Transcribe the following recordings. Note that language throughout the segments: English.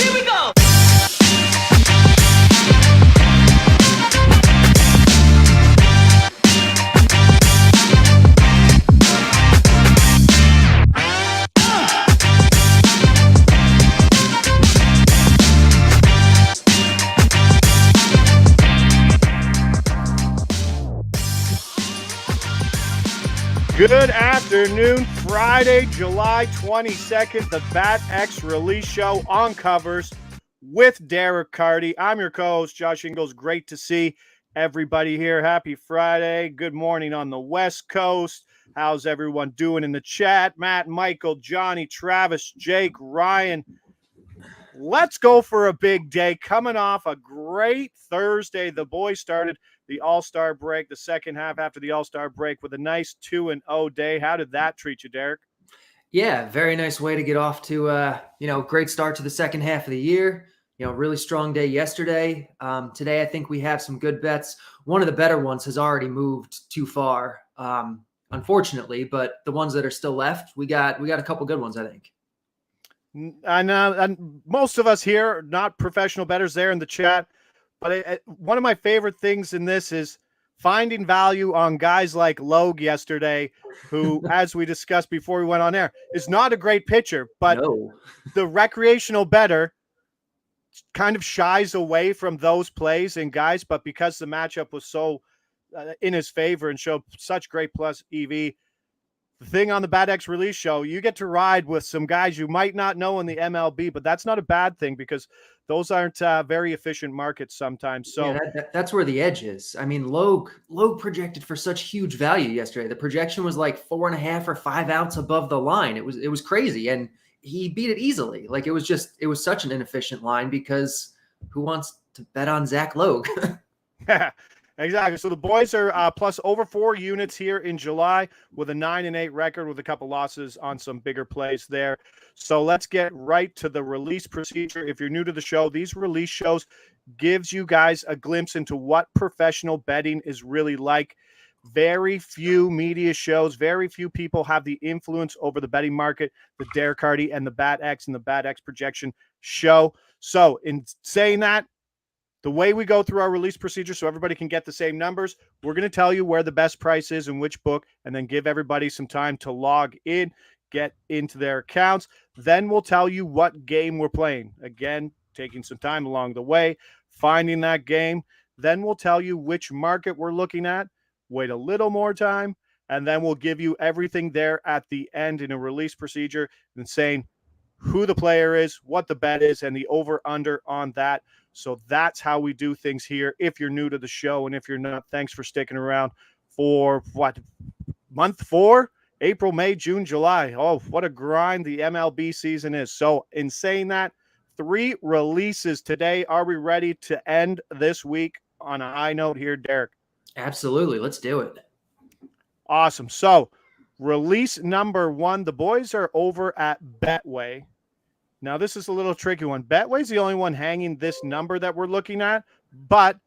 Here we go. Good afternoon, Friday, July 22nd, the Bat X release show on covers with Derek Carty. I'm your co-host, Josh Ingalls. Great to see everybody here. Happy Friday. Good morning on the West Coast. How's everyone doing in the chat? Matt, Michael, Johnny, Travis, Jake, Ryan. Let's go for a big day. Coming off a great Thursday. The boys started the All-Star break, the second half after the All-Star break with a nice 2-0 day. How did that treat you, Derek? Yeah, very nice way to get off to, great start to the second half of the year. Really strong day yesterday. Today, I think we have some good bets. One of the better ones has already moved too far, unfortunately, but the ones that are still left, we got a couple good ones, I think. And most of us here are not professional bettors there in the chat. But one of my favorite things in this is finding value on guys like Logue yesterday, who, as we discussed before we went on air, is not a great pitcher. But the recreational bettor kind of shies away from those plays and guys. But because the matchup was so in his favor and showed such great plus EV, the thing on the Bat X release show, you get to ride with some guys you might not know in the MLB, but that's not a bad thing because those aren't very efficient markets sometimes. So yeah, that's where the edge is. I mean, Logue projected for such huge value yesterday. The projection was like 4.5 or 5 outs above the line. It was crazy, and he beat it easily. Like it was such an inefficient line because who wants to bet on Zach Logue? Yeah. Exactly. So the boys are plus over 4 units here in July with a 9-8 record with a couple losses on some bigger plays there. So let's get right to the release procedure. If you're new to the show, these release shows gives you guys a glimpse into what professional betting is really like. Very few media shows, very few people have the influence over the betting market that Derek Carty and the Bat X and the Bat X projection show. So in saying that, the way we go through our release procedure so everybody can get the same numbers, we're going to tell you where the best price is and which book, and then give everybody some time to log in, get into their accounts. Then we'll tell you what game we're playing. Again, taking some time along the way, finding that game. Then we'll tell you which market we're looking at, wait a little more time, and then we'll give you everything there at the end in a release procedure and saying who the player is, what the bet is, and the over-under on that. So that's how we do things here. If you're new to the show, and if you're not, thanks for sticking around for month 4, April, May, June, July. Oh, what a grind the MLB season is. So in saying that, 3 releases today. Are we ready to end this week on a high note here, Derek? Absolutely. Let's do it. Awesome. So release number 1, the boys are over at Betway. Now, this is a little tricky one. Betway's the only one hanging this number that we're looking at, but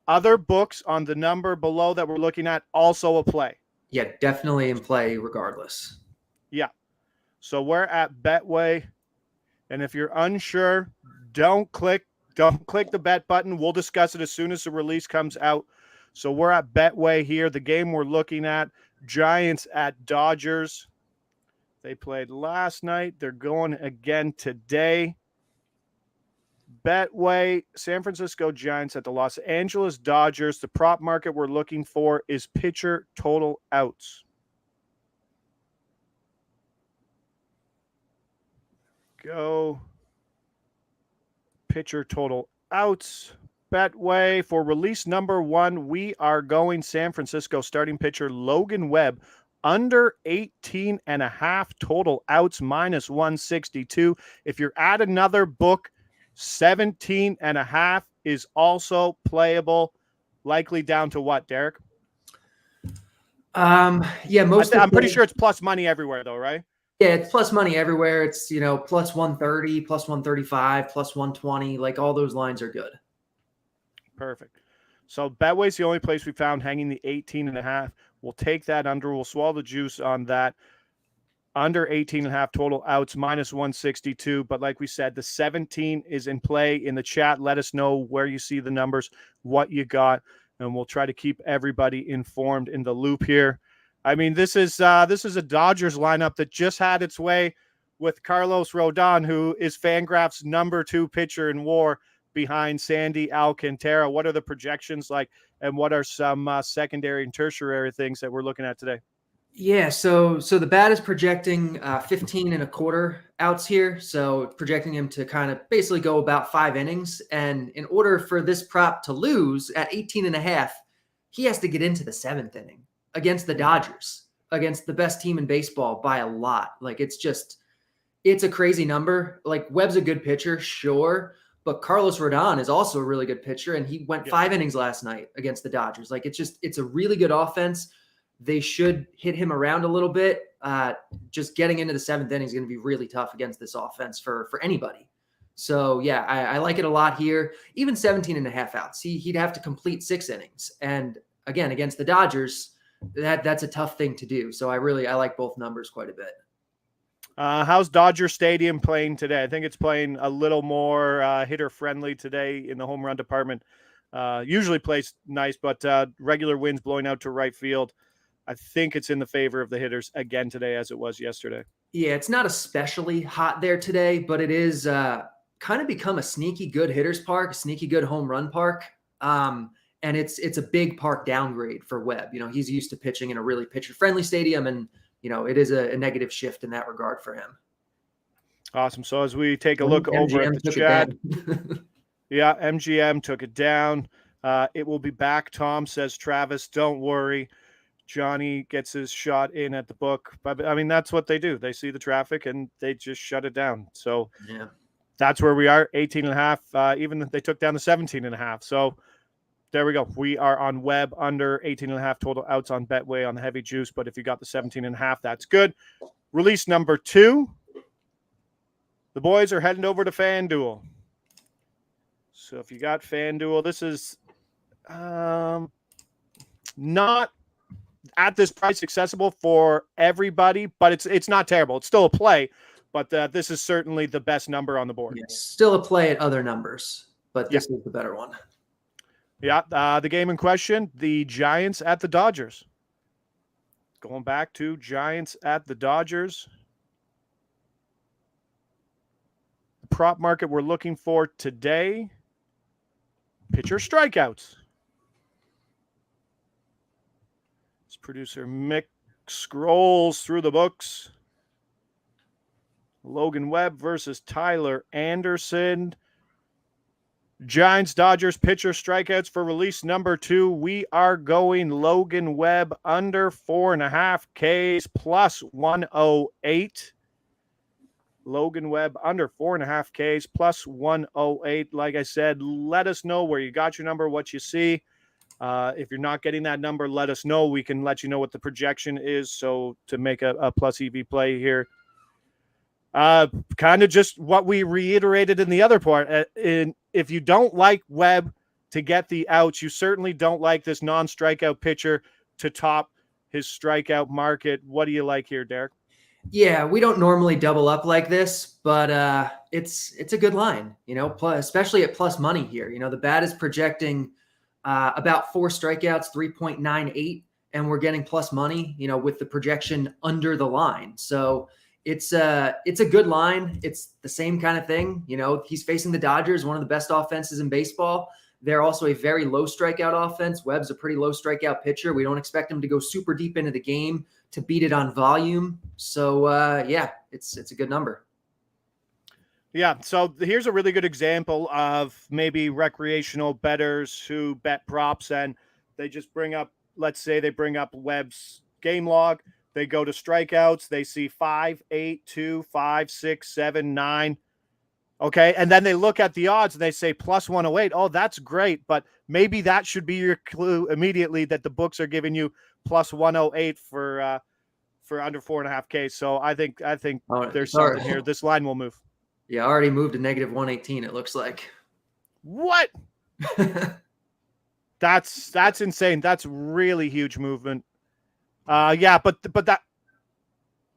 other books on the number below that we're looking at also a play. Yeah, definitely in play regardless. Yeah. So we're at Betway, and if you're unsure, don't click the bet button. We'll discuss it as soon as the release comes out. So we're at Betway here. The game we're looking at, Giants at Dodgers. They played last night. They're going again today. Betway, San Francisco Giants at the Los Angeles Dodgers. The prop market we're looking for is pitcher total outs. Go. Pitcher total outs. Betway for release number 1, we are going San Francisco starting pitcher Logan Webb. Under 18.5 total outs, minus 162. If you're at another book, 17.5 is also playable. Likely down to what, Derek? Yeah, I'm pretty sure it's plus money everywhere, though, right? Yeah, it's plus money everywhere. It's plus 130, plus 135, plus 120. Like all those lines are good. Perfect. So Betway's the only place we found hanging the 18.5. We'll take that under. We'll swallow the juice on that. under 18.5 total outs, -162. But like we said, the 17 is in play. In the chat, let us know where you see the numbers, what you got, and we'll try to keep everybody informed in the loop here. I mean, this is a Dodgers lineup that just had its way with Carlos Rodon, who is FanGraphs' #2 pitcher in WAR behind Sandy Alcantara. What are the projections like, and what are some secondary and tertiary things that we're looking at today? Yeah, so the bat is projecting 15 and a quarter outs here. So projecting him to kind of basically go about 5 innings. And in order for this prop to lose at 18 and a half, he has to get into the 7th inning against the Dodgers, against the best team in baseball by a lot. Like, it's a crazy number. Like, Webb's a good pitcher, sure, but Carlos Rodon is also a really good pitcher, and he went 5 innings last night against the Dodgers. Like, it's a really good offense. They should hit him around a little bit. Just getting into the 7th inning is going to be really tough against this offense for anybody. So, yeah, I like it a lot here. Even 17 and a half outs, he'd have to complete 6 innings. And, again, against the Dodgers, that's a tough thing to do. So I like both numbers quite a bit. How's Dodger Stadium playing today? I think it's playing a little more hitter friendly today in the home run department. Usually plays nice, but regular winds blowing out to right field. I think it's in the favor of the hitters again today, as it was yesterday. Yeah, it's not especially hot there today, but it is kind of become a sneaky good hitters park, a sneaky good home run park. And it's a big park downgrade for Webb. You know, he's used to pitching in a really pitcher-friendly stadium, and, you know, it is a negative shift in that regard for him. Awesome. So as we take a look over at the chat, yeah, MGM took it down. It will be back, Tom, says Travis. Don't worry. Johnny gets his shot in at the book. But, I mean, that's what they do. They see the traffic, and they just shut it down. So yeah, that's where we are, 18.5. Even they took down the 17.5. So there we go. We are on Webb under 18.5 total outs on Betway on the heavy juice. But if you got the 17.5, that's good. Release number 2. The boys are heading over to FanDuel. So if you got FanDuel, this is not at this price accessible for everybody, but it's not terrible. It's still a play, but this is certainly the best number on the board. Yes, still a play at other numbers, but this is the better one. Yeah, the game in question, the Giants at the Dodgers. Going back to Giants at the Dodgers. The prop market we're looking for today, pitcher strikeouts. This producer Mick scrolls through the books. Logan Webb versus Tyler Anderson. Giants, Dodgers, pitcher strikeouts for release number 2. We are going Logan Webb under 4.5 Ks plus 108. Logan Webb under 4.5 Ks plus 108. Like I said, let us know where you got your number, what you see. If you're not getting that number, let us know. We can let you know what the projection is. So to make a plus EV play here. Kind of just what we reiterated in the other part. If you don't like Webb to get the outs, you certainly don't like this non-strikeout pitcher to top his strikeout market. What do you like here, Derek? Yeah, we don't normally double up like this, but it's a good line, you know, especially at plus money here. You know, the bat is projecting about 4 strikeouts, 3.98, and we're getting plus money, you know, with the projection under the line. So it's a good line. It's the same kind of thing. You know, he's facing the Dodgers, one of the best offenses in baseball. They're also a very low strikeout offense. Webb's a pretty low strikeout pitcher. We don't expect him to go super deep into the game to beat it on volume. So, yeah, it's a good number. Yeah, so here's a really good example of maybe recreational bettors who bet props, and they just bring up, let's say they bring up Webb's game log. They go to strikeouts. They see 5, 8, 2, 5, 6, 7, 9. Okay. And then they look at the odds and they say plus 108. Oh, that's great. But maybe that should be your clue immediately that the books are giving you plus 108 for under 4.5 Ks. So I think there's something here. This line will move. Yeah. Already moved to negative 118. It looks like. What? That's insane. That's really huge movement. Yeah, but that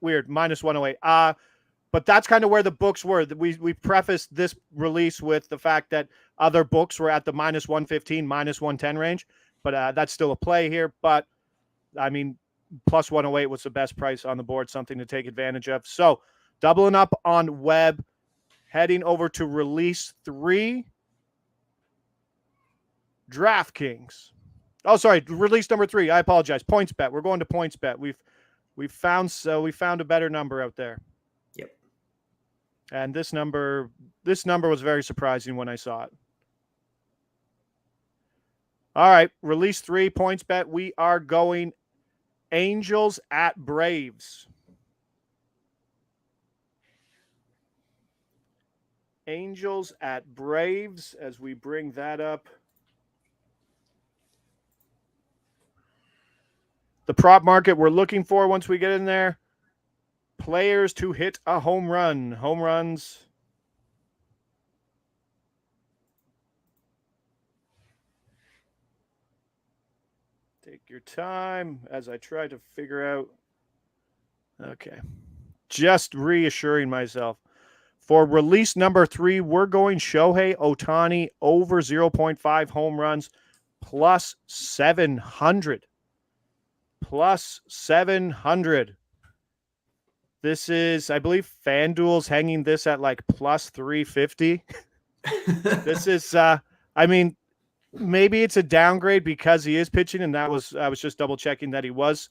weird. Minus 108. But that's kind of where the books were. We prefaced this release with the fact that other books were at the minus 115, minus 110 range. But that's still a play here. But, I mean, plus 108 was the best price on the board, something to take advantage of. So, doubling up on Webb, heading over to release 3, DraftKings. Oh, sorry, release number 3. I apologize. PointsBet. We're going to PointsBet. We found a better number out there. Yep. And this number was very surprising when I saw it. All right, release 3, PointsBet. We are going Angels at Braves. Angels at Braves as we bring that up. The prop market we're looking for once we get in there. Players to hit a home run. Home runs. Take your time as I try to figure out. Okay. Just reassuring myself. For release number 3, we're going Shohei Ohtani over 0.5 home runs plus 700. Plus 700. This is, I believe, FanDuel's hanging this at like plus 350. This is, I mean, maybe it's a downgrade because he is pitching, and I was just double checking that he was.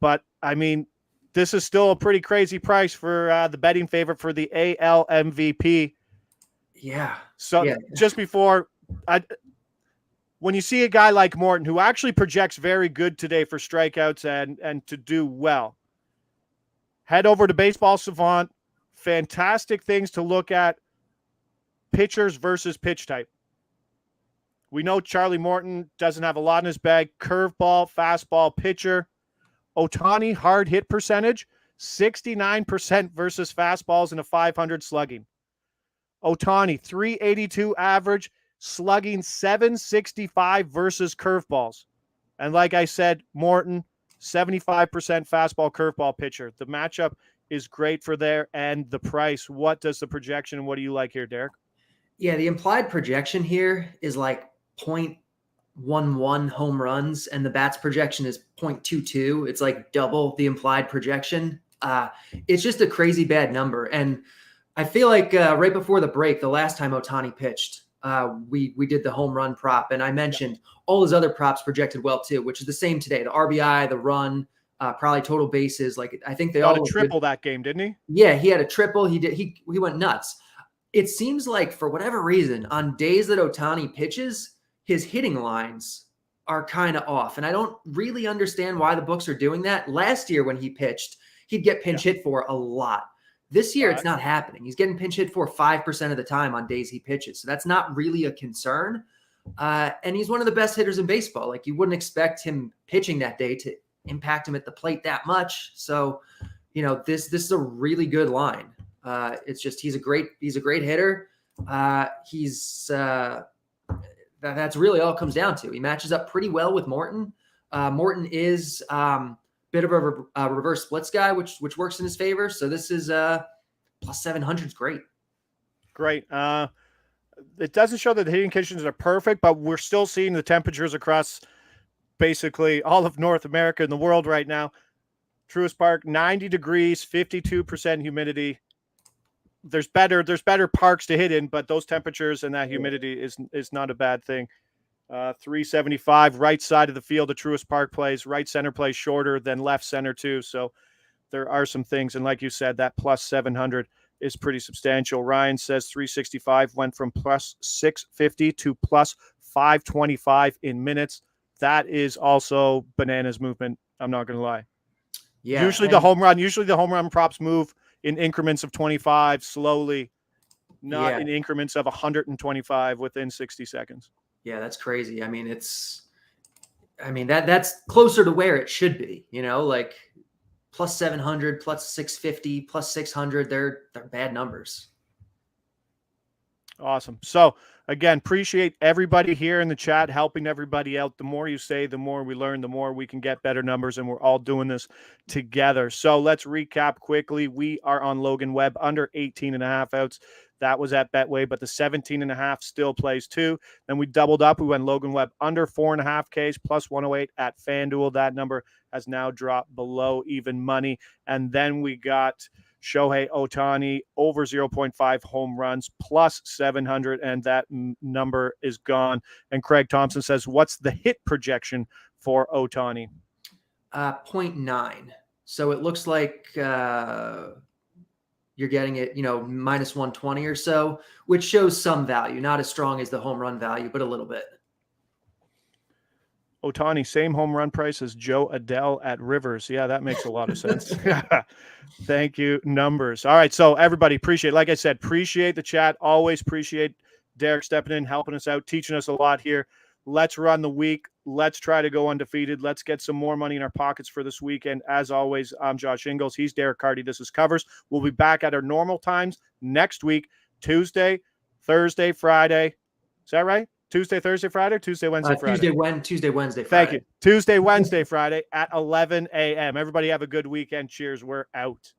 But I mean, this is still a pretty crazy price for the betting favorite for the AL MVP. Yeah. So just before when you see a guy like Morton, who actually projects very good today for strikeouts and to do well, head over to Baseball Savant. Fantastic things to look at. Pitchers versus pitch type. We know Charlie Morton doesn't have a lot in his bag. Curveball, fastball, pitcher. Ohtani hard hit percentage, 69% versus fastballs and a 500 slugging. Ohtani, 382 average, slugging 765 versus curveballs. And like I said, Morton, 75% fastball, curveball pitcher. The matchup is great for there. And the price, what does the projection and what do you like here, Derek? Yeah, the implied projection here is like 0.11 home runs, and the bats projection is 0.22. It's like double the implied projection. It's just a crazy bad number. And I feel like right before the break, the last time Ohtani pitched, we did the home run prop, and I mentioned all his other props projected well too, which is the same today. The RBI, the run, probably total bases. Like I think they all got a triple that game, didn't he? Yeah, he had a triple. He went nuts. It seems like for whatever reason, on days that Ohtani pitches, his hitting lines are kind of off. And I don't really understand why the books are doing that. Last year when he pitched, he'd get pinch hit for a lot. This year, it's not happening. He's getting pinch hit for 5% of the time on days he pitches. So that's not really a concern. And he's one of the best hitters in baseball. Like you wouldn't expect him pitching that day to impact him at the plate that much. So, you know, this is a really good line. It's just, he's a great hitter. That's really all it comes down to. He matches up pretty well with Morton. Morton is bit of a reverse splits guy, which works in his favor. So this is plus 700 is great. Great. It doesn't show that the hitting conditions are perfect, but we're still seeing the temperatures across basically all of North America and the world right now. Truist Park, 90 degrees, 52% humidity. There's better parks to hit in, but those temperatures and that humidity is not a bad thing. 375 right side of the field. The Truist Park plays. Right center plays shorter than left center too. So there are some things, and like you said, that plus 700 is pretty substantial. Ryan says 365 went from plus 650 to plus 525 in minutes. That is also bananas movement. I'm not going to lie. Yeah. Usually the home run props move in increments of 25 slowly, not in increments of 125 within 60 seconds. Yeah, that's crazy. I mean, that's closer to where it should be, you know, like plus 700, plus 650, plus 600. They're bad numbers. Awesome. So again, appreciate everybody here in the chat, helping everybody out. The more you say, the more we learn, the more we can get better numbers, and we're all doing this together. So let's recap quickly. We are on Logan Webb under 18.5 outs. That was at Betway, but the 17.5 still plays too. Then we doubled up. We went Logan Webb under 4.5 Ks plus 108 at FanDuel. That number has now dropped below even money. And then we got Shohei Ohtani over 0.5 home runs plus 700, and that number is gone. And Craig Thompson says, what's the hit projection for Ohtani? 0.9. So it looks like you're getting it, minus 120 or so, which shows some value, not as strong as the home run value, but a little bit. Ohtani, same home run price as Joe Adele at Rivers. Yeah, that makes a lot of sense. Thank you, numbers. All right, so everybody, like I said, appreciate the chat. Always appreciate Derek stepping in, helping us out, teaching us a lot here. Let's run the week. Let's try to go undefeated. Let's get some more money in our pockets for this weekend. As always, I'm Josh Ingles. He's Derek Carty. This is Covers. We'll be back at our normal times next week, Tuesday, Thursday, Friday. Is that right? Tuesday, Thursday, Friday, Tuesday, Wednesday, Friday. Tuesday, Wednesday, Friday. Thank you. Tuesday, Wednesday, Friday at 11 a.m. Everybody have a good weekend. Cheers. We're out.